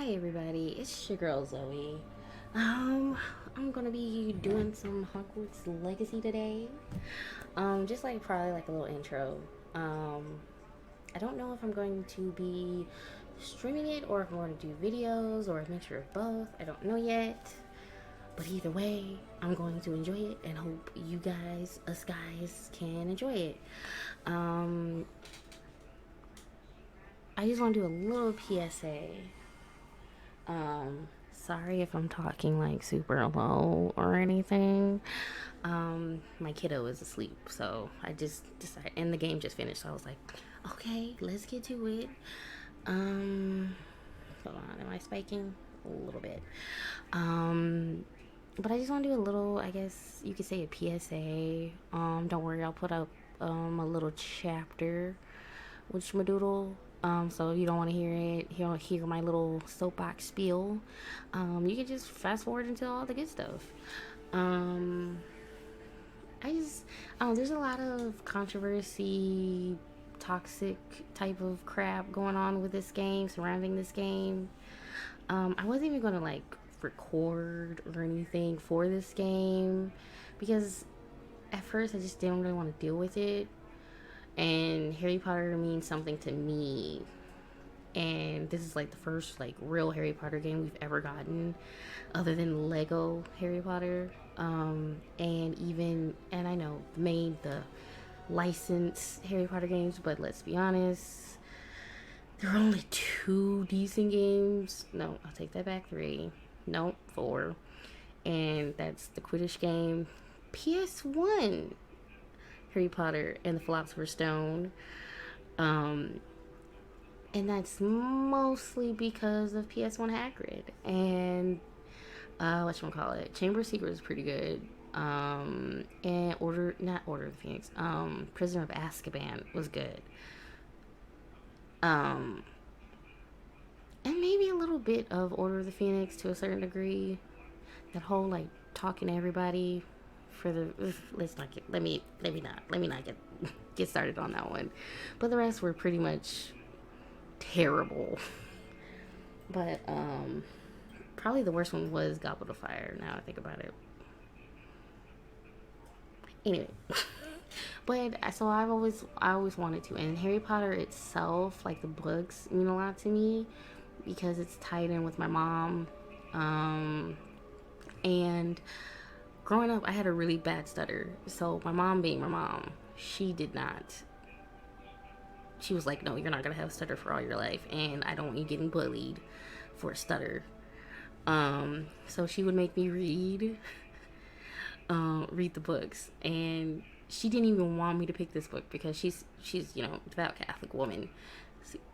Hi everybody, it's your girl Zoe. I'm gonna be doing some Hogwarts Legacy today. Just like probably like a little intro. Um, I don't know if I'm going to be streaming it or if I'm going to do videos or a mixture of both. I don't know yet. But either way, I'm going to enjoy it and hope you guys, us guys, can enjoy it. Um, I just want to do a little PSA. Sorry if I'm talking like super low or anything. My kiddo is asleep, so I just decided, and the game just finished, so I was like, okay, let's get to it. Um, Hold on, am I spiking? A little bit. Um, but I just want to do a little, I guess you could say a PSA. Don't worry, I'll put up a little chapter with Schmadoodle. So if you don't want to hear it, hear my little soapbox spiel, you can just fast forward into all the good stuff. Um, I just, there's a lot of controversy, toxic type of crap going on with this game, surrounding this game. I wasn't even gonna like record or anything for this game because at first I just didn't really want to deal with it. And Harry Potter means something to me, and this is like the first like real Harry Potter game we've ever gotten other than Lego Harry Potter. And I know made the licensed Harry Potter games, but let's be honest, there are only two decent games. No, I'll take that back. Three. No, four. And that's the Quidditch game, PS1 Harry Potter and the Philosopher's Stone. Um, and that's mostly because of PS1 Hagrid and whatchamacallit, Chamber of Secrets is pretty good. And not Order of the Phoenix. Prisoner of Azkaban was good. Um, and maybe a little bit of Order of the Phoenix to a certain degree. That whole like talking to everybody for the let's not get let me not get started on that one. But the rest were pretty much terrible. But probably the worst one was Goblet of Fire. Now I think about it. Anyway, but so I always wanted to, and Harry Potter itself, like the books, mean a lot to me because it's tied in with my mom. And growing up, I had a really bad stutter. So my mom, being my mom, she did not. She was like, "No, you're not gonna have a stutter for all your life, and I don't want you getting bullied for a stutter." So she would make me read the books, and she didn't even want me to pick this book because she's devout Catholic woman,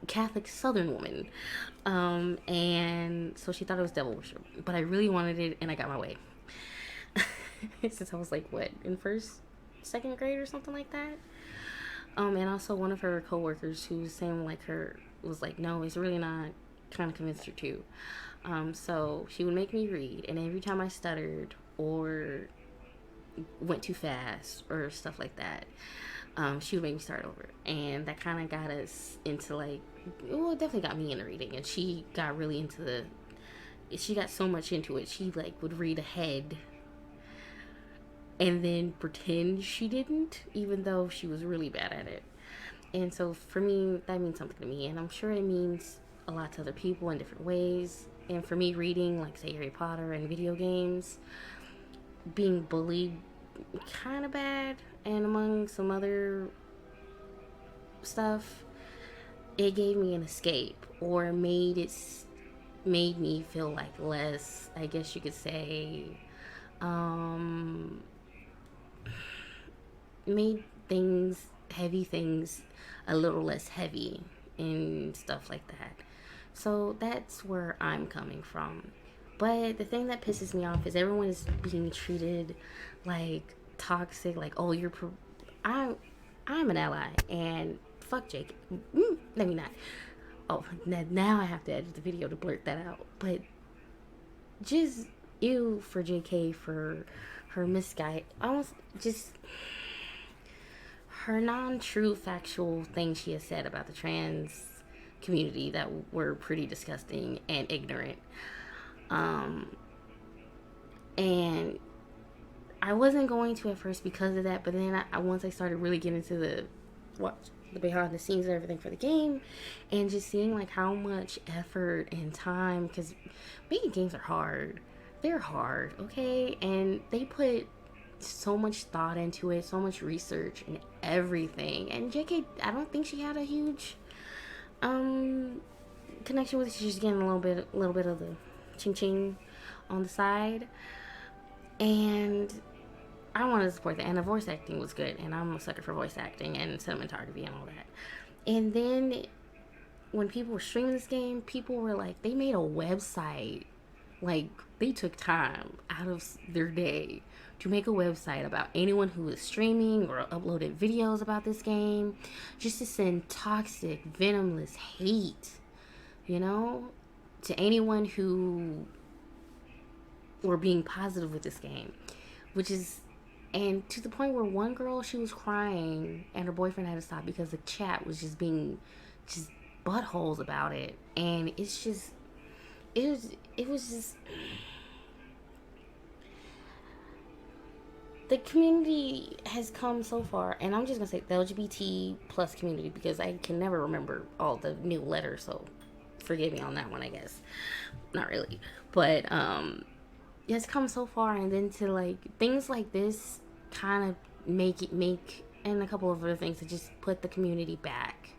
Catholic Southern woman, and so she thought it was devil worship. But I really wanted it, and I got my way. Since I was like what in second grade or something like that. And also one of her coworkers who was same like her was like, no, it's really not. Kind of convinced her to. So she would make me read, and every time I stuttered or went too fast or stuff like that, she would make me start over, and that kind of got us into like, well, it definitely got me into reading, and she got really into she got so much into it. She like would read ahead and then pretend she didn't, even though she was really bad at it. And so for me, that means something to me, and I'm sure it means a lot to other people in different ways. And for me, reading, like say Harry Potter and video games, being bullied kind of bad, and among some other stuff, it gave me an escape, or made me feel like less, I guess you could say, um, made heavy things, a little less heavy and stuff like that. So that's where I'm coming from. But the thing that pisses me off is everyone is being treated like toxic, like, oh, I'm an ally, and fuck Jake. Let me not. Oh, now I have to edit the video to blurt that out. But just ew for JK for her misguide, almost just her non-true factual thing she has said about the trans community that were pretty disgusting and ignorant. And I wasn't going to at first because of that, but then once I started really getting into the behind the scenes and everything for the game, and just seeing like how much effort and time, because making games are hard. They're hard, okay? And they put so much thought into it, so much research and everything. And JK, I don't think she had a huge connection with it. She's just getting a little bit of the ching ching on the side. And I wanted to support that, and the voice acting was good, and I'm a sucker for voice acting and cinematography and all that. And then when people were streaming this game, people were like, they made a website. Like, they took time out of their day to make a website about anyone who was streaming or uploaded videos about this game, just to send toxic, venomous hate, you know, to anyone who were being positive with this game, which is, and to the point where one girl, she was crying and her boyfriend had to stop because the chat was just being just buttholes about it. And it's just, it was just, the community has come so far, and I'm just gonna say the LGBT plus community because I can never remember all the new letters, so forgive me on that one, I guess. Not really, but it's come so far, and then to like things like this kind of make and a couple of other things to just put the community back.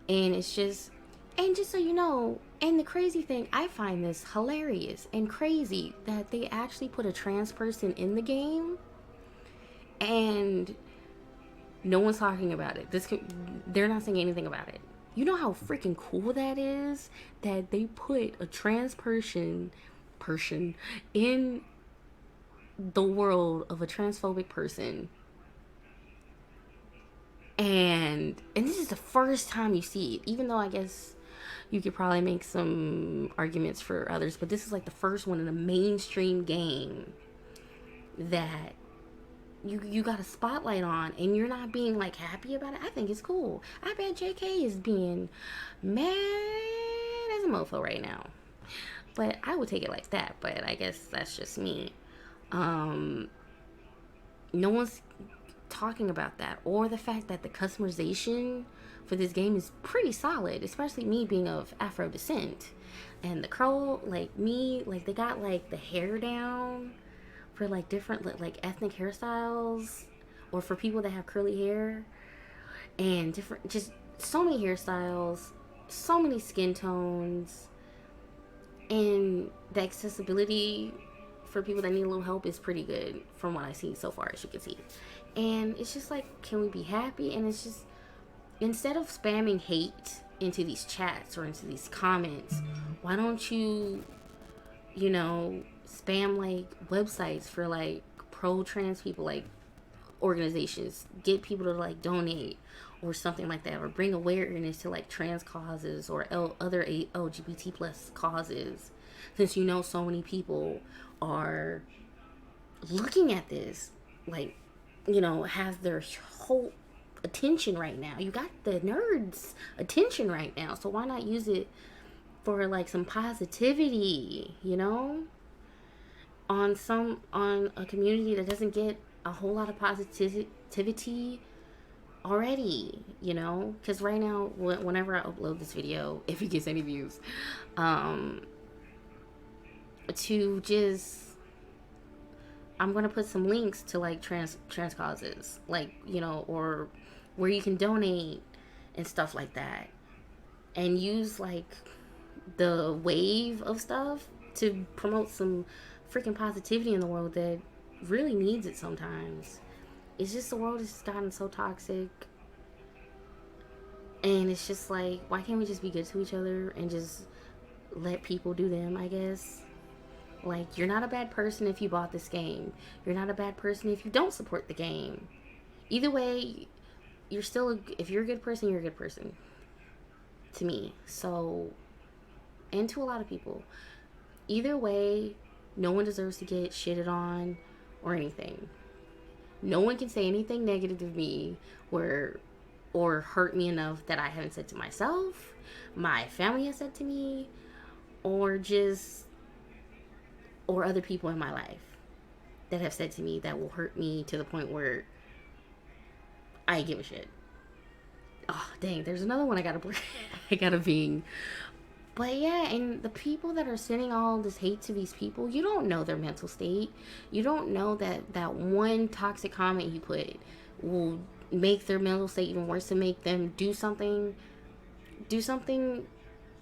And it's just, and just so you know, and the crazy thing, I find this hilarious and crazy that they actually put a trans person in the game and no one's talking about it. They're not saying anything about it. You know how freaking cool that is, that they put a trans person in the world of a transphobic person, and this is the first time you see it, even though I guess you could probably make some arguments for others, but this is like the first one in a mainstream game that you got a spotlight on, and you're not being like happy about it. I think it's cool. I bet JK is being mad as a mofo right now, but I would take it like that. But I guess that's just me. No one's talking about that, or the fact that the customization for this game is pretty solid, especially me being of Afro descent, and the curl, like me, like they got like the hair down for like different like ethnic hairstyles, or for people that have curly hair, and different, just so many hairstyles, so many skin tones, and the accessibility for people that need a little help is pretty good from what I see so far, as you can see. And it's just like, can we be happy? And it's just, instead of spamming hate into these chats or into these comments, why don't you, you know, spam like websites for like pro trans people, like organizations, get people to like donate or something like that, or bring awareness to like trans causes or other LGBT plus causes, since you know so many people are looking at this, like, you know, has their whole attention right now. You got the nerds attention right now, so why not use it for like some positivity, you know, on a community that doesn't get a whole lot of positivity already, you know? Because right now, whenever I upload this video, if it gets any views, to just, I'm gonna put some links to like trans causes, like, you know, or where you can donate and stuff like that, and use like the wave of stuff to promote some freaking positivity in the world that really needs it sometimes. It's just, the world has gotten so toxic, and it's just like, why can't we just be good to each other and just let people do them, I guess? Like, you're not a bad person if you bought this game. You're not a bad person if you don't support the game. Either way, you're still if you're a good person, you're a good person. To me. So, and to a lot of people. Either way, no one deserves to get shitted on or anything. No one can say anything negative to me where or hurt me enough that I haven't said to myself, my family has said to me, or just, or other people in my life that have said to me that will hurt me to the point where I give a shit. Oh, dang, there's another one I gotta I gotta bing. But yeah, and the people that are sending all this hate to these people, you don't know their mental state. You don't know that that one toxic comment you put will make their mental state even worse, to make them do something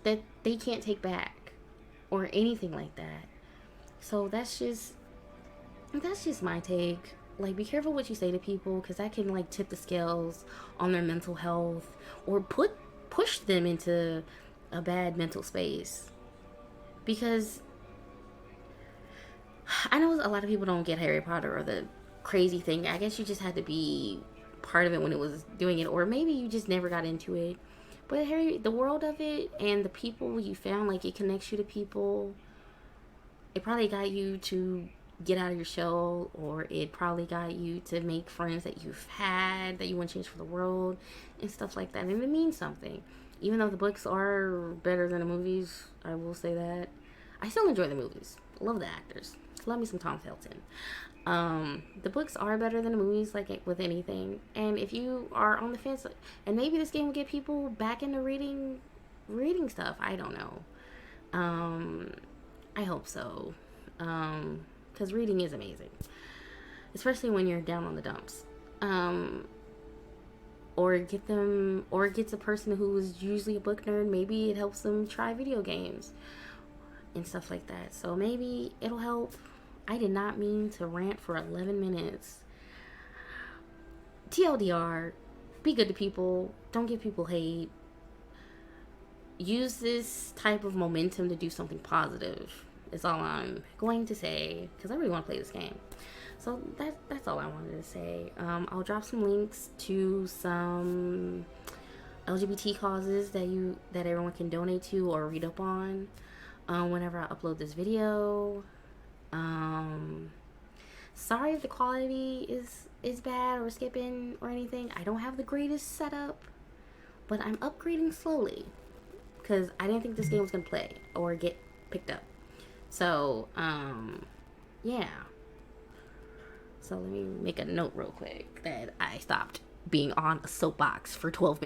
that they can't take back or anything like that. So that's just my take. Like, be careful what you say to people, because that can like tip the scales on their mental health, or push them into a bad mental space. Because I know a lot of people don't get Harry Potter or the crazy thing. I guess you just had to be part of it when it was doing it, or maybe you just never got into it. But Harry, the world of it and the people you found, like, it connects you to people. It probably got you to get out of your shell, or it probably got you to make friends that you've had that you want to change for the world and stuff like that. And it means something. Even though the books are better than the movies, I will say that. I still enjoy the movies. Love the actors. Love me some Tom Felton. The books are better than the movies, like with anything. And if you are on the fence, and maybe this game will get people back into reading stuff. I don't know. I hope so. Because reading is amazing, especially when you're down on the dumps. Or it gets a person who is usually a book nerd. Maybe it helps them try video games and stuff like that. So maybe it'll help. I did not mean to rant for 11 minutes. TLDR, be good to people. Don't give people hate. Use this type of momentum to do something positive. Is all I'm going to say, because I really want to play this game. So that's all I wanted to say. I'll drop some links to some LGBT causes that everyone can donate to or read up on whenever I upload this video. Sorry if the quality is bad or skipping or anything. I don't have the greatest setup, but I'm upgrading slowly, because I didn't think this game was gonna play or get picked up. So yeah. So let me make a note real quick that I stopped being on a soapbox for 12 minutes.